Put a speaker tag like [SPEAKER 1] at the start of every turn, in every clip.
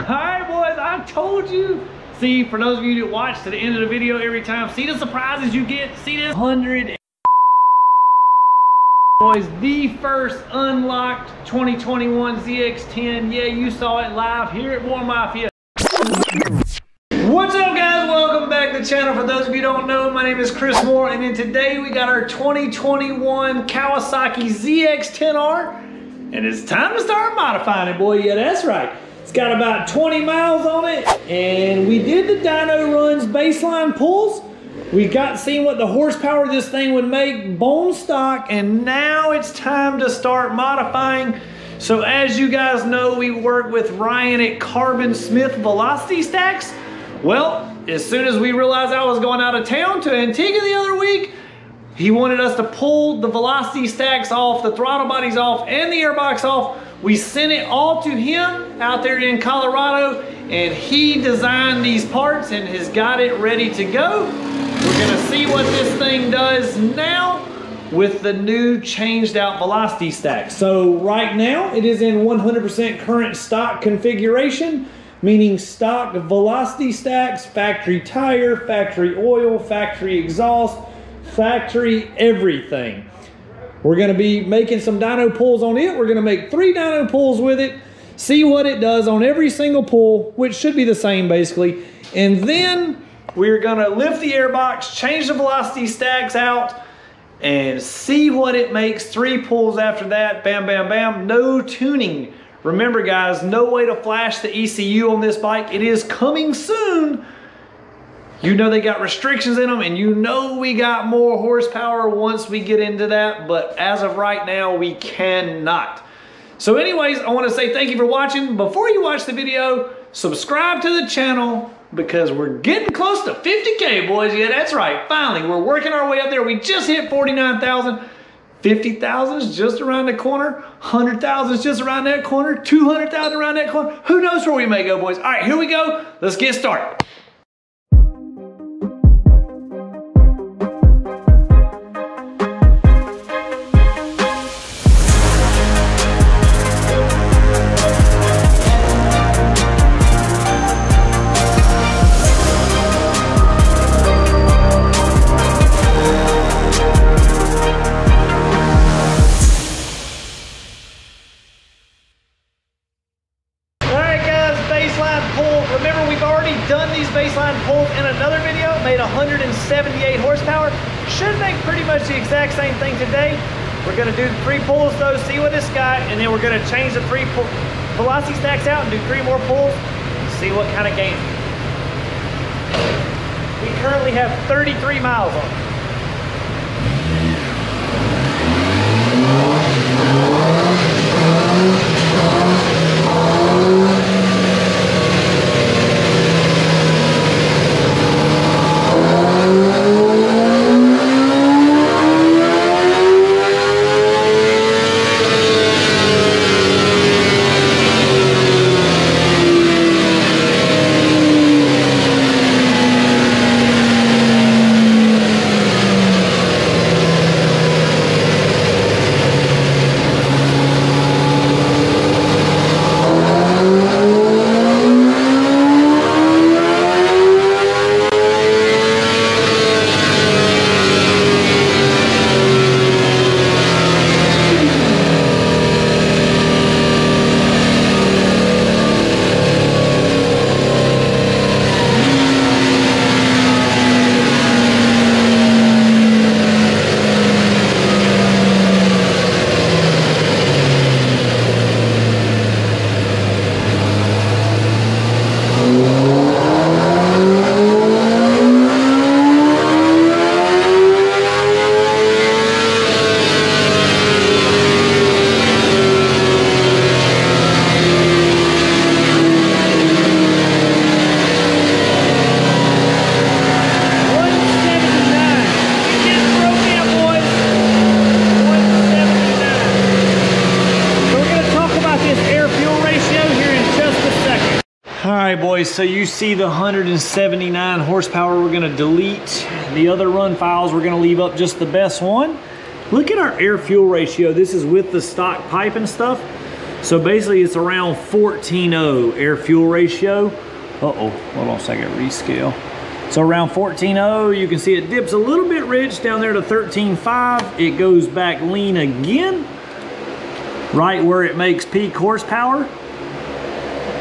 [SPEAKER 1] Alright boys, I told you. See, for those of you that watch to the end of the video every time, see the surprises you get? See this 100 boys, the first unlocked 2021 ZX10. Yeah, you saw it live here at Mafia. What's up guys? Welcome back to the channel. For those of you who don't know, my name is Chris Moore, and then today we got our 2021 Kawasaki ZX10R, and it's time to start modifying it, boy. Yeah, that's right. It's got about 20 miles on it, and we did the dyno runs baseline pulls. We got seeing what the horsepower this thing would make bone stock, and now it's time to start modifying. So as you guys know, we work with Ryan at Carbon Smith Velocity Stacks. Well, as soon as we realized I was going out of town to Antigua the other week, he wanted us to pull the velocity stacks off, the throttle bodies off, and the airbox off. We sent it all to him out there in Colorado, and he designed these parts and has got it ready to go. We're gonna see what this thing does now with the new changed out velocity stack. So right now it is in 100% current stock configuration, meaning stock velocity stacks, factory tire, factory oil, factory exhaust, factory everything. We're gonna be making some dyno pulls on it. We're gonna make 3 dyno pulls with it, see what it does on every single pull, which should be the same basically. And then we're gonna lift the airbox, change the velocity stacks out, and see what it makes. 3 pulls after that, bam, bam, bam. No tuning. Remember guys, no way to flash the ECU on this bike. It is coming soon. You know they got restrictions in them, and you know we got more horsepower once we get into that, but as of right now, we cannot. So anyways, I want to say thank you for watching. Before you watch the video, subscribe to the channel because we're getting close to 50K, boys. Yeah, that's right. Finally, we're working our way up there. We just hit 49,000. 50,000 is just around the corner. 100,000 is just around that corner. 200,000 around that corner. Who knows where we may go, boys? All right, here we go. Let's get started. Remember, we've already done these baseline pulls in another video, made 178 horsepower. Should make pretty much the exact same thing today. We're gonna do 3 pulls though, see what it's got, and then we're gonna change the 3 velocity stacks out and do 3 more pulls and see what kind of gains. We currently have 33 miles on it. Alright boys, so you see the 179 horsepower we're going to delete. The other run files we're going to leave up just the best one. Look at our air fuel ratio. This is with the stock pipe and stuff. So basically it's around 14.0 air-fuel ratio. Uh-oh, hold on a second, rescale. So around 14.0, you can see it dips a little bit rich down there to 13.5. It goes back lean again, right where it makes peak horsepower.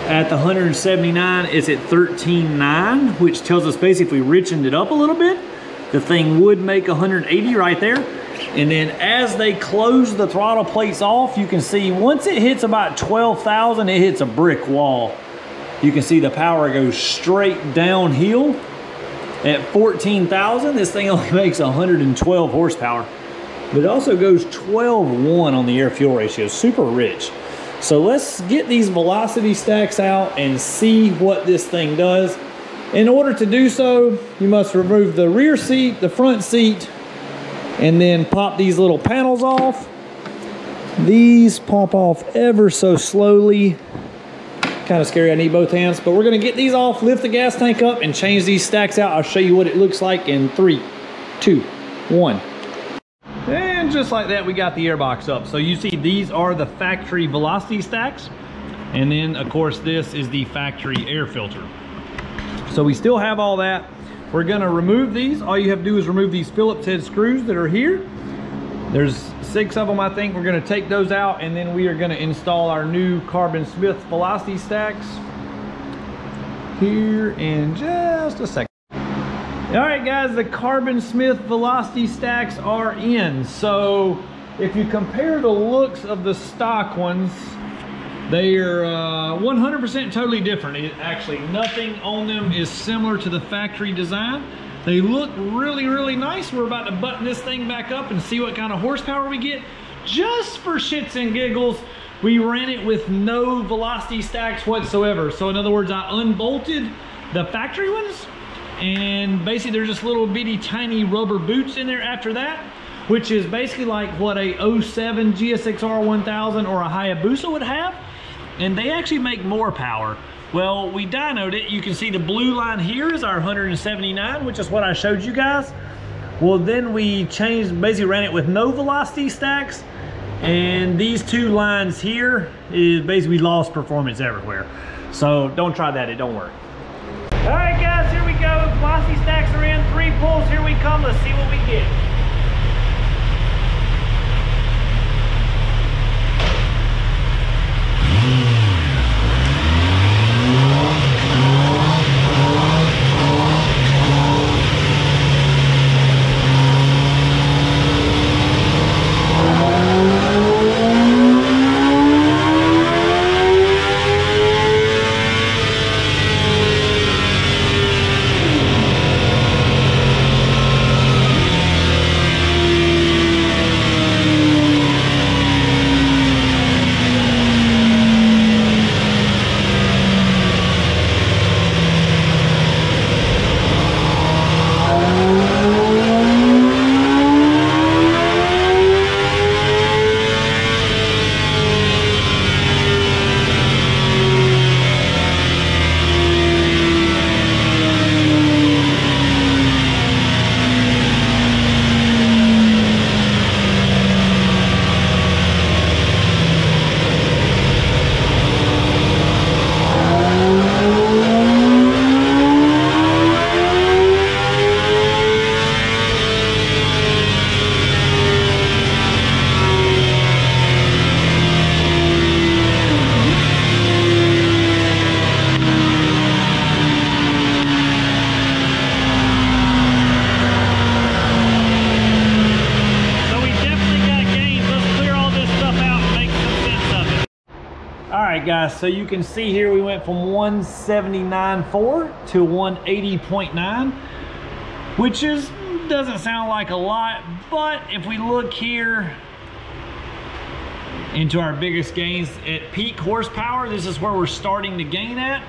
[SPEAKER 1] At the 179, it's at 13.9, which tells us basically if we richened it up a little bit, the thing would make 180 right there. And then as they close the throttle plates off, you can see once it hits about 12,000, it hits a brick wall. You can see the power goes straight downhill. At 14,000, this thing only makes 112 horsepower. But it also goes 12.1 on the air-fuel ratio, super rich. So let's get these velocity stacks out and see what this thing does. In order to do so, you must remove the rear seat, the front seat, and then pop these little panels off. These pop off ever so slowly. Kind of scary, I need both hands, but we're gonna get these off, lift the gas tank up, and change these stacks out. I'll show you what it looks like in 3, 2, 1. And just like that, we got the airbox up. So you see these are the factory velocity stacks. And then of course this is the factory air filter. So we still have all that. We're gonna remove these. All you have to do is remove these Phillips head screws that are here. There's 6 of them, I think. We're gonna take those out, and then we are gonna install our new Carbon Smith velocity stacks here in just a second. All right guys, the Carbon Smith velocity stacks are in. So if you compare the looks of the stock ones, they are 100% totally different. Actually, nothing on them is similar to the factory design. They look really, really nice. We're about to button this thing back up and see what kind of horsepower we get. Just for shits and giggles, we ran it with no velocity stacks whatsoever. So in other words, I unbolted the factory ones, and basically there's just little bitty tiny rubber boots in there after that, which is basically like what a 07 GSX-R 1000 or a Hayabusa would have. And they actually make more power. Well, we dynoed it. You can see the blue line here is our 179, which is what I showed you guys. Well, then we changed, basically ran it with no velocity stacks. And these 2 lines here is basically lost performance everywhere. So don't try that, it don't work. All right guys, here we go. Velocity stacks are in, 3 pulls, here we come. Let's see what we get. Alright guys, so you can see here we went from 179.4 to 180.9, which doesn't sound like a lot, but if we look here into our biggest gains at peak horsepower, this is where we're starting to gain at.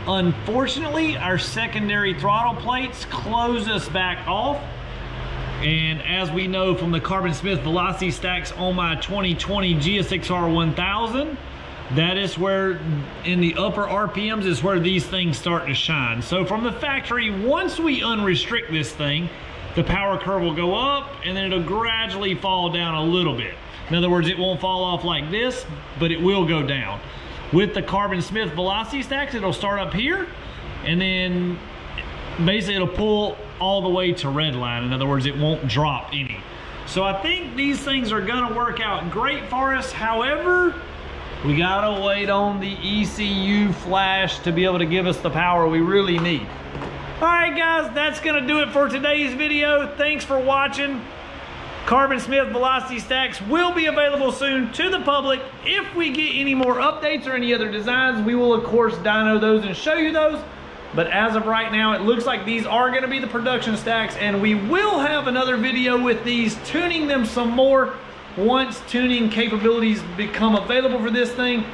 [SPEAKER 1] Unfortunately, our secondary throttle plates close us back off. And as we know from the Carbon Smith velocity stacks on my 2020 GSX-R 1000, that is where, in the upper RPMs, is where these things start to shine. So from the factory, once we unrestrict this thing, the power curve will go up and then it'll gradually fall down a little bit. In other words, it won't fall off like this, but it will go down. With the Carbon Smith velocity stacks, it'll start up here, and then basically it'll pull all the way to Redline. In other words, it won't drop any. So I think these things are gonna work out great for us. However, we gotta wait on the ECU Flash to be able to give us the power we really need. All right, guys, that's gonna do it for today's video. Thanks for watching. Carbon Smith velocity stacks will be available soon to the public. If we get any more updates or any other designs, we will of course dyno those and show you those. But as of right now, it looks like these are gonna be the production stacks, and we will have another video with these, tuning them some more once tuning capabilities become available for this thing.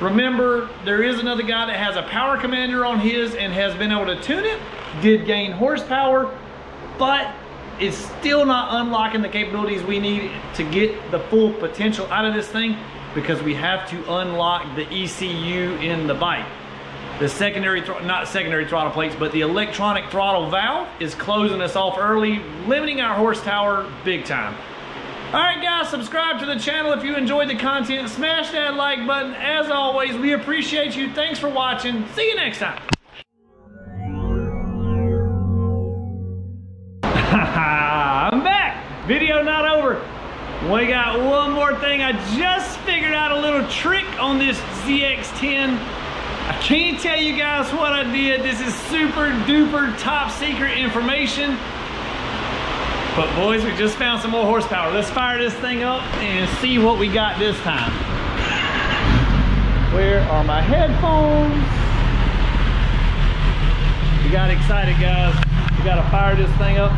[SPEAKER 1] Remember, there is another guy that has a power commander on his and has been able to tune it, did gain horsepower, but it's still not unlocking the capabilities we need to get the full potential out of this thing, because we have to unlock the ECU in the bike. The not secondary throttle plates, but the electronic throttle valve is closing us off early, limiting our horsepower big time. All right, guys, subscribe to the channel if you enjoyed the content. Smash that like button. As always, we appreciate you. Thanks for watching. See you next time. I'm back. Video not over. We got one more thing. I just figured out a little trick on this ZX-10. I can't tell you guys what I did. This is super duper top secret information. But boys, we just found some more horsepower. Let's fire this thing up and see what we got this time. Where are my headphones? We got excited, guys. We gotta fire this thing up.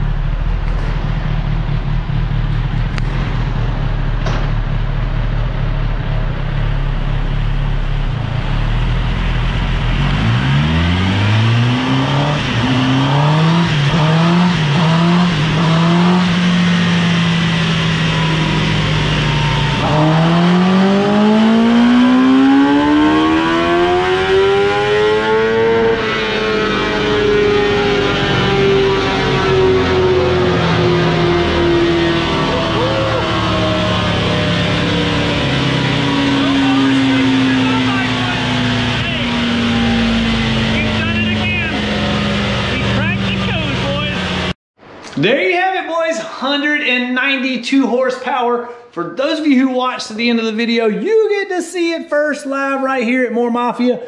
[SPEAKER 1] There you have it, boys. 192 horsepower. For those of you who watched to the end of the video, you get to see it first live right here at More Mafia.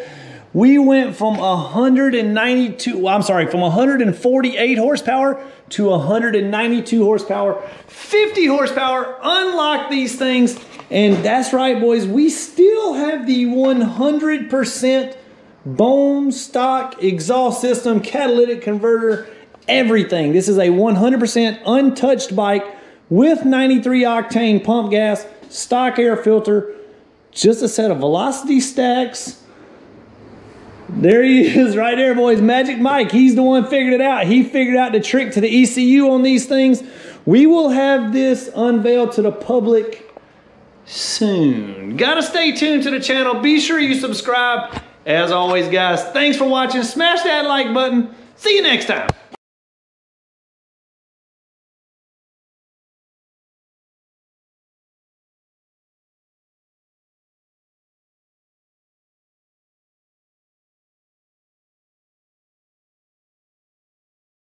[SPEAKER 1] We went from 148 horsepower to 192 horsepower, 50 horsepower, unlock these things. And that's right, boys, we still have the 100% bone stock exhaust system, catalytic converter, everything. This is a 100% untouched bike with 93 octane pump gas, stock air filter, just a set of velocity stacks. There he is right there, boys. Magic Mike, he's the one figured it out. He figured out the trick to the ECU on these things. We will have this unveiled to the public soon. Gotta stay tuned to the channel. Be sure you subscribe. As always, guys, thanks for watching. Smash that like button. See you next time.